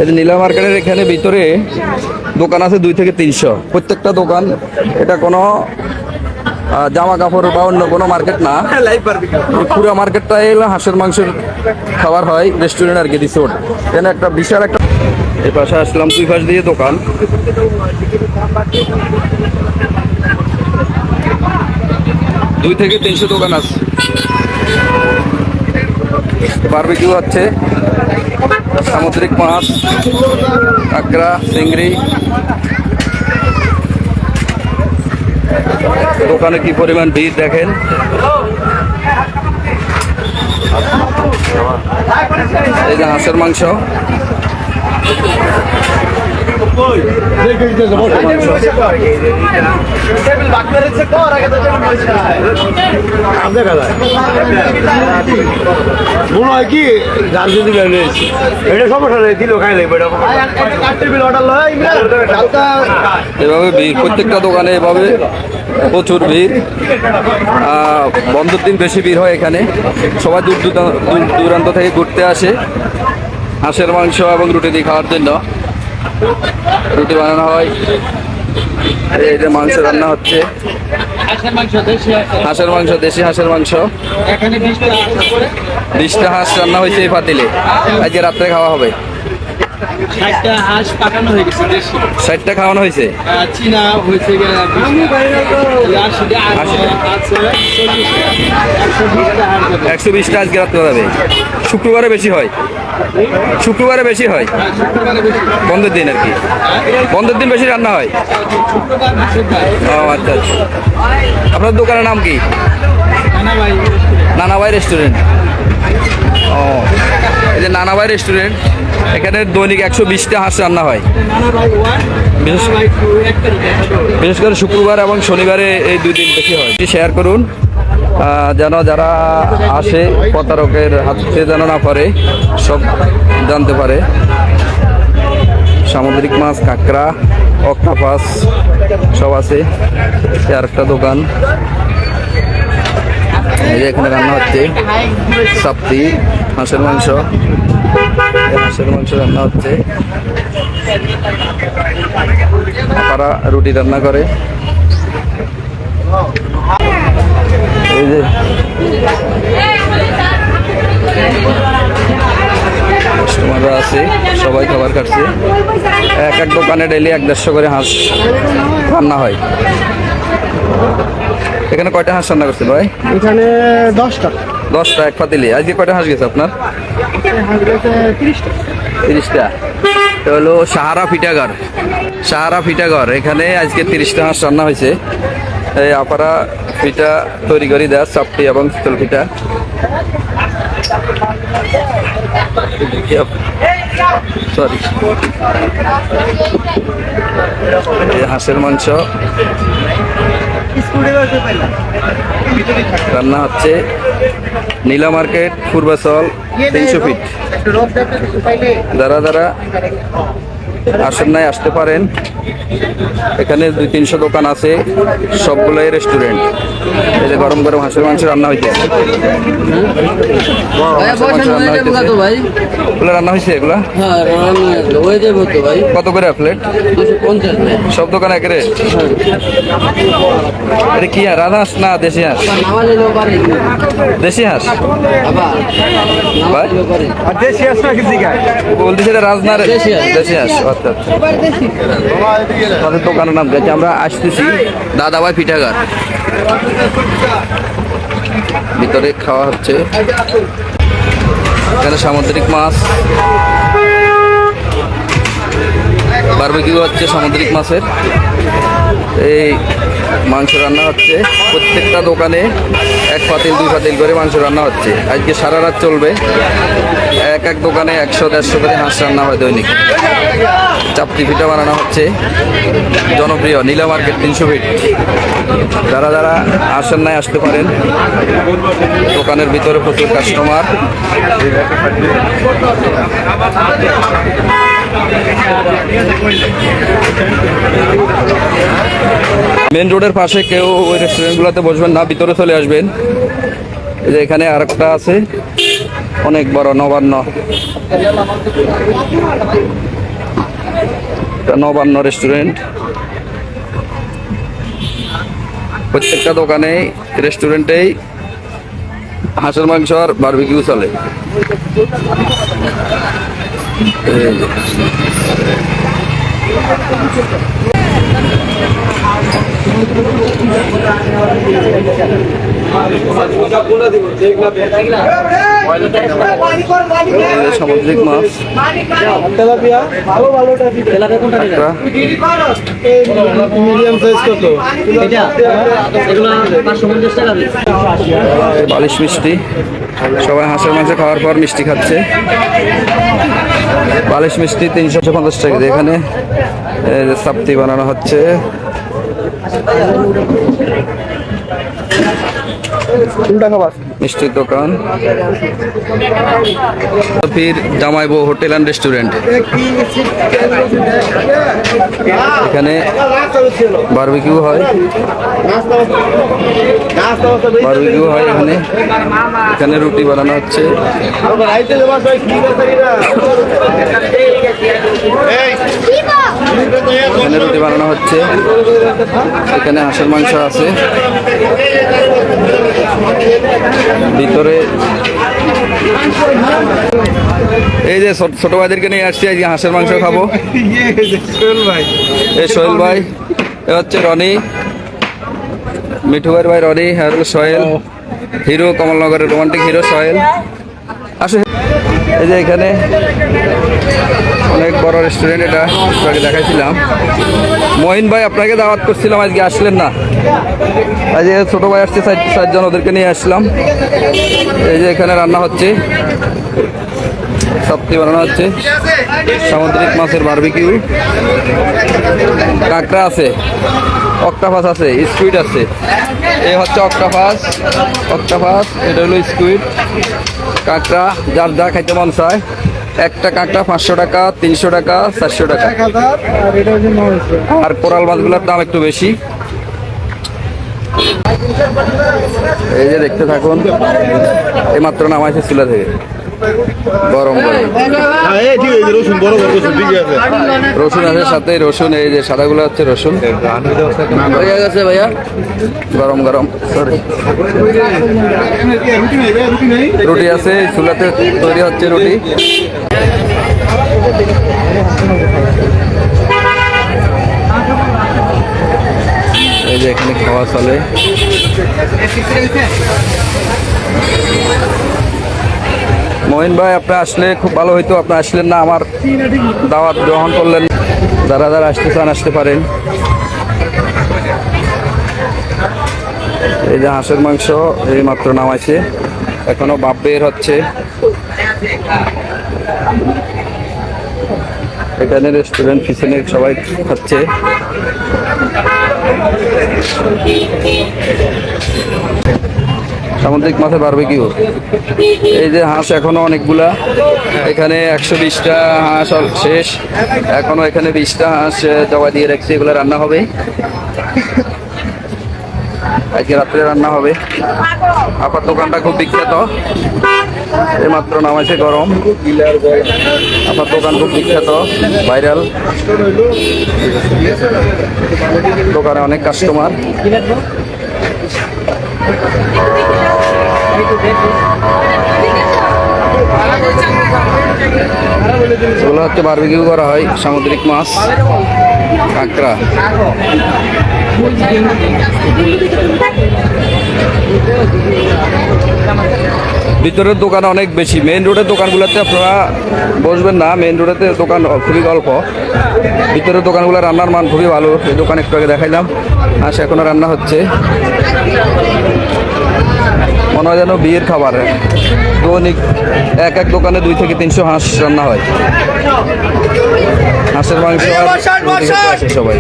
এই যে নীলা মার্কেটের এখানে ভিতরে দোকান আছে 2 থেকে 300, প্রত্যেকটা দোকান। এটা কোনো জামা কাপড় বা অন্য কোনো মার্কেট না, পুরো মার্কেটটা এলো হাঁসের মাংসের খাবার হয়, রেস্টুরেন্ট আর কি, রিসোর্ট। এখানে একটা বিশাল একটা, এই পাশে আসলাম 2 পাশ দিয়ে দোকান। 2 থেকে 300 দোকান আছে। বারবিকিউ হচ্ছে, সামুদ্রিক মাছ, কাঁকড়া, চিংড়ি। দোকানে কি পরিমাণ ভিড় দেখেন। এই যে হাঁসের মাংস, এভাবে ভিড় প্রত্যেকটা দোকানে, এভাবে প্রচুর ভিড়। বন্ধের দিন বেশি ভিড় হয় এখানে, সবাই দূর দূরান্ত থেকে ঘুরতে আসে হাঁসের মাংস এবং রুটি দিয়ে খাওয়ার জন্য। রুটি বানানো হয়, এই যে মাংস রান্না হচ্ছে, হাঁসের মাংস, দেশি হাঁসের মাংস। 20টা হাঁস রান্না হয়েছে এই পাতিলে, আজকে রাত্রে খাওয়া হবে। 60টা হাঁস পাকানো হয়ে গেছে, 60টা খাওয়ানো হয়েছে, চীনা হয়েছে 120টা আজকে রাত্রে যাবে। শুক্রবারে বেশি হয়, শুক্রবারে বেশি হয়, বন্ধের দিন আর কি, বন্ধের দিন বেশি রান্না হয়। ও আচ্ছা আচ্ছা। আপনার দোকানের নাম কি? নানাভাই রেস্টুরেন্ট। ও, এই যে নানাভাই রেস্টুরেন্ট, এখানে দৈনিক 120টা হাঁস রান্না হয়, বিশেষ করে শুক্রবার এবং শনিবারে, এই 2 দিন বেশি হয়। শেয়ার করুন যেন যারা আসে প্রতারকের হাতে যেন না পারে, সব জানতে পারে। সামুদ্রিক মাছ, কাঁকড়া, অক্টোপাস সব আছে। আর একটা দোকান, এই যে এখানে রান্না হচ্ছে সাপ্তি, হাঁসের মাংস, হাঁসের মাংস রান্না হচ্ছে। তারা রুটি রান্না করে। এই যে কাস্টমাররা আছে, সবাই খাবার খাচ্ছে। এক দোকানে ডেইলি 150 করে হাঁস রান্না হয়। এখানে কয়টা হাঁস রান্না করছে ভাই? এখানে 10টা। 10টা এক পাতিলে। আজকে কয়টা হাঁস গেছে আপনার? 30টা। এটা হলো সাহারা ফিটাঘর, সাহারা ফিটাঘর। এখানে আজকে 30টা হাঁস রান্না হয়েছে। এই আপারা পিঠা তৈরি করে দেয়, চাপটি এবং শীতল পিঠা। সরি, হাঁসের মাংস রান্না হচ্ছে। নীলা মার্কেট, পূর্বাচল, 300 ফিট। যারা আসেন নাই আসতে পারেন। এখানে 200-300 দোকান আছে, সবগুলোই রেস্টুরেন্ট। এই যে গরম গরম হাঁসের মাংস রান্না হয়েছে, রান্না হয়েছে এগুলা। কত করে প্লেট? সব দোকানে এক রেট। এটা কি রাধা হাঁস না দেশি হাঁস? দেশি হাঁস বলতেছে রাজনার দেশি হাঁস। আচ্ছা, তাদের দোকানের নাম যাচ্ছে। আমরা আসতেছি দাদাভাই পিঠাঘর, ভিতরে খাওয়া হচ্ছে। এখানে সামুদ্রিক মাছ, বারবিকিউ হচ্ছে সামুদ্রিক মাছের। এই মাংস রান্না হচ্ছে, প্রত্যেকটা দোকানে 1 পাতিল 2 পাতিল করে মাংস রান্না হচ্ছে। আজকে সারা রাত চলবে। এক দোকানে 100-150 করে হাঁস রান্না হয় দৈনিক। চাপটি পিঠা বানানো হচ্ছে, জনপ্রিয় নীলা মার্কেট 300 ফিট। যারা আসেন নাই আসতে পারেন। দোকানের ভিতরে প্রচুর কাস্টমার। মেন রোডের পাশে কেউ ওই রেস্টুরেন্টগুলোতে বসবেন না, ভিতরে চলে আসবেন। এই যে এখানে আরেকটা আছে, অনেক বড়, নবান্ন। এটা নবান্ন রেস্টুরেন্ট। প্রত্যেকটা দোকানে রেস্টুরেন্টেই হাঁসের মাংস আর বারবিকিউ চলে। এই যে। সামুদ্রিক মাছ, কাঁকড়া, মিডিয়াম সাইজ কত? বালিশ মিষ্টি। সবাই হাঁসের মাংস খাওয়ার পর মিষ্টি খাচ্ছে। বালিশ মিষ্টি 350 টাকা। এখানে সাপ্তি বানানো হচ্ছে। মিষ্টির দোকান, ফির জামাই বউ হোটেল অ্যান্ড রেস্টুরেন্ট। এখানে বারবিকিউ হয়, বারবিকিউ হয় এখানে। এখানে রুটি বানানো হচ্ছে। এখানে রুটি বানানো হচ্ছে। এখানে হাঁসের মাংস আছে। ভিতরে এই যে ছোট ভাইদেরকে নিয়ে আসছি, আজকে হাঁসের মাংস খাবো। এই সোহেল ভাই, এ হচ্ছে রনি, মিঠু ভাই রনি, আর সোহেল হিরো, কমলনগরের রোমান্টিক হিরো সোহেল। আসলে এই যে এখানে অনেক বড় রেস্টুরেন্ট, এটা আপনাকে দেখাইছিলাম। মহিন ভাই আপনাকে দাওয়াত করছিলাম, আজকে আসলেন না। আজকে ছোট ভাই আসছে 4 জন, ওদেরকে নিয়ে আসলাম। এই যে এখানে রান্না হচ্ছে, সবজি বানানো হচ্ছে, সামুদ্রিক মাছের বারবিকিউ, কাঁকড়া আছে, অক্টোপাস আছে, স্কুইড আছে। এই হচ্ছে অক্টোপাস, এটা হলো স্কুইড। কাঁকড়া যার যা খাইতে মন চায়। একটা কাঁকড়া 500 টাকা, 300 টাকা, 400 টাকা। আর কোরাল মাছগুলোর দাম একটু বেশি। এই যে দেখতে থাকুন, এইমাত্র নামাইছে চুলা থেকে, গরম গরম রসুন আছে সাথে, রসুন এই যে সাদাগুলো হচ্ছে রসুন। হয়ে গেছে ভাইয়া, গরম গরম। সরি, রুটি আছে, চুলাতে তৈরি হচ্ছে রুটি। এই যে এখানে খাওয়া চলে। মহিন ভাই আপনি আসলে খুব ভালো হইতো, আপনি আসলেন না, আমার দাওয়াত গ্রহণ করলেন। যারা যারা আসতে চান আসতে পারেন। এই যে হাঁসের মাংস এই মাত্র নামাইছে, এখনো বাপ বের হচ্ছে। এখানে রেস্টুরেন্ট পিছনে সবাই খাচ্ছে। সামুদ্রিক মাছের বারবিকিউ। এই যে হাঁস এখনো অনেকগুলা, এখানে 120টা হাঁস শেষ, এখনো এখানে 20টা হাঁস জবা দিয়ে রাখছে, এগুলো রান্না হবে আজকে রাত্রে রান্না হবে। আপনার দোকানটা খুব বিখ্যাত, এইমাত্র নামাইছে গরম। আপনার দোকান খুব বিখ্যাত, ভাইরাল, দোকানে অনেক কাস্টমার। এগুলো হচ্ছে বারবিকিউ করা হয়, সামুদ্রিক মাছ, কাঁকড়া। ভিতরের দোকান অনেক বেশি, মেইন রোডের দোকানগুলোতে আপনারা বসবেন না, মেইন রোডেতে দোকান খুবই অল্প। ভিতরের দোকানগুলো রান্নার মান খুবই ভালো। এই দোকান একটু আগে দেখাইলাম, হাঁস এখনো রান্না হচ্ছে। মনে হয় যেন বিয়ের খাবার, দৈনিক এক দোকানে 2 থেকে 300 হাঁস রান্না হয়। হাঁসের মাংস আসে সবাই।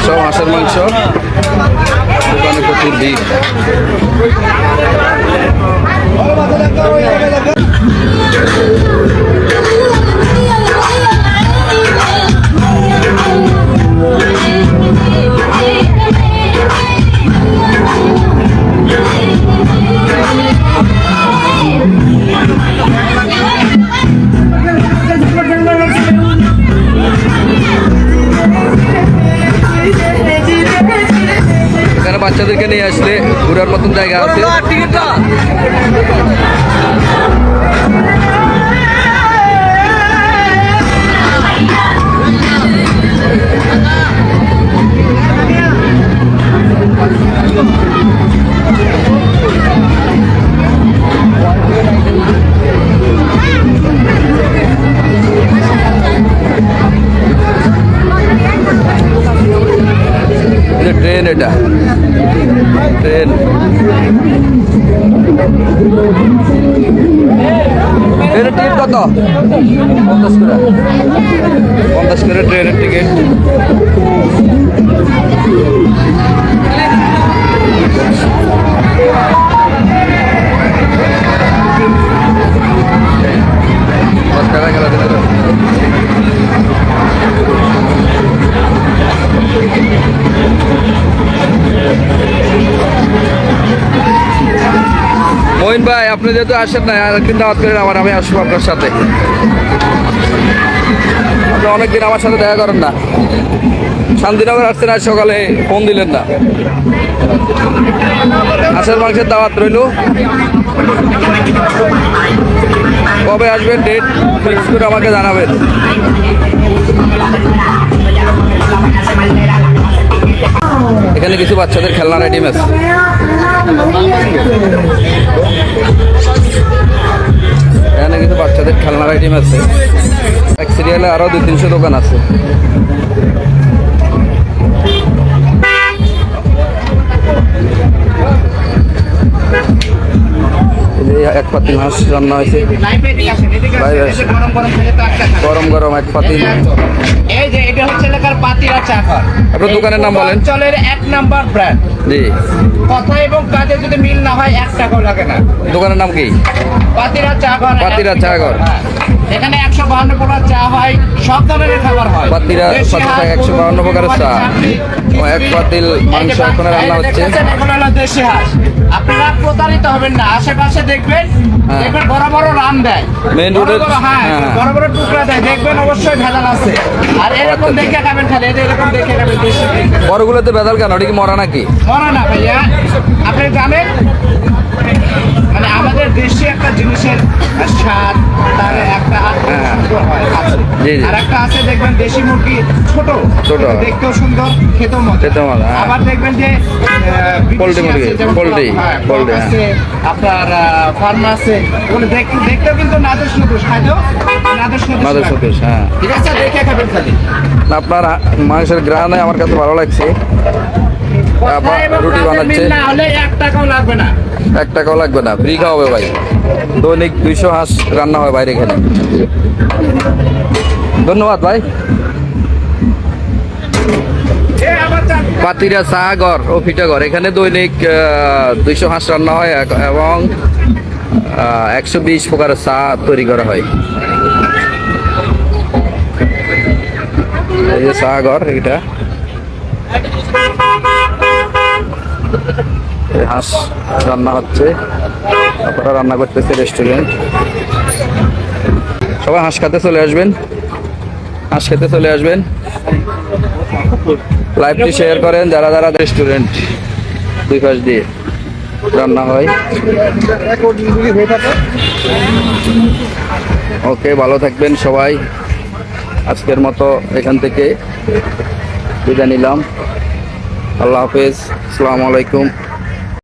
সব হাঁসের মাংস, দোকানে প্রচুর ভিড়। নিয়ে আসলে ঘোরার মতন জায়গা আছে। ট্রেন, এটা ট্রেন। ট্রেনের টিকিট কত? 50 করে। 50 করে ট্রেনের টিকিট। মঈন ভাই, আপনি যেহেতু আসেন না, আরেকদিন দাওয়াত করেন আমার, আমি আসবো আপনার সাথে। আপনি অনেকদিন আমার সাথে দেখা করেন না। শান্তিনগর আসছেন, আজ সকালে ফোন দিলেন না। হাঁসের মাংসের দাওয়াত রইল। কবে আসবেন ডেট ফিক্স করে আমাকে জানাবেন। এখানে কিছু বাচ্চাদের খেলনার আইটেম আছে। এখানে কিছু বাচ্চাদের খেলনার আইটেম আছে। এক সিরিয়ালে আরো 200-300 দোকান আছে। এক পাতিল হাঁস রান্না হয়েছে, গরম গরম এক পাতিল। এই যে এটা হচ্ছে এলাকার পাতিরা চা ঘর। আপনার দোকানের নাম বলেন। চলের 1 নাম্বার ব্র্যান্ড। জি। কথা এবং কাজে যদি মিল না হয় 1 টাকাও লাগে না। দোকানের নাম কি? পাতিরা চা ঘর। পাতিরা চা ঘর। এখানে 152 প্রকার চা হয়, সব ধরনের খাবার হয়। পাতিরা 152 প্রকারের চা। এক পাতিল মাংস এখন রান্না হচ্ছে। এগুলো হলো দেশি হাঁস। আপনারা প্রতারিত হবেন না, আশেপাশে দেখবেন বড় বড় রান দেয়, মেইন রোডে। হ্যাঁ, বড় বড় টুকরা দেয়, দেখবেন অবশ্যই ভেজাল আছে। আর এরকম দেখে খাবেন, খালি এরকম দেখে খাবেন। দেশি বড়গুলোতে ভেজাল কেন? ওটা কি মরা নাকি? মরা না ভাইয়া, আপনি জানেন মানে আমাদের দেশে একটা জিনিসের স্বাদ, তার একটা সুন্দর হয় আছে। জি, জি। আর একটা আছে দেখবেন দেশি মুরগি ছোট ছোট, দেখতেও সুন্দর, খেতেও মজা। হ্যাঁ। আবার দেখবেন যে পোল্ট্রি মুরগি, পোল্ট্রি, পোল্ট্রি আছে, আপনার ফার্ম আছে, ওগুলো দেখতেও কিন্তু নাদুস নুদুস, খাইতেও নাদুস নুদুস। হ্যাঁ, ঠিক আছে, দেখে খাবেন খালি। আপনার মাংসের গ্রানে আমার কাছে ভালো লাগছে। রুটি বানাচ্ছে, না হলে 1 টাকাও লাগবে না। 1 টাকাও লাগবে না, ফ্রি খাওয়াবে ভাই। দৈনিক 200 হাঁস রান্না হয় বাইরে এখানে। ধন্যবাদ ভাই। পাতিরা চা ঘর ও ফিটাঘর, এখানে দৈনিক 200 হাঁস রান্না হয় এবং 120 প্রকারের চা তৈরি করা হয়। এই যে চা ঘর, এটা হাঁস রান্না হচ্ছে, আপনারা রান্না করতেছে রেস্টুরেন্ট। সবাই হাঁস খেতে চলে আসবেন, হাঁস খেতে চলে আসবেন। লাইভটি শেয়ার করেন যারা যারা। রেস্টুরেন্ট 2 পাশ দিয়ে রান্না হয়। ওকে, ভালো থাকবেন সবাই। আজকের মতো এখান থেকে বিদায় নিলাম। আল্লাহ হাফেজ, আসসালামু আলাইকুম।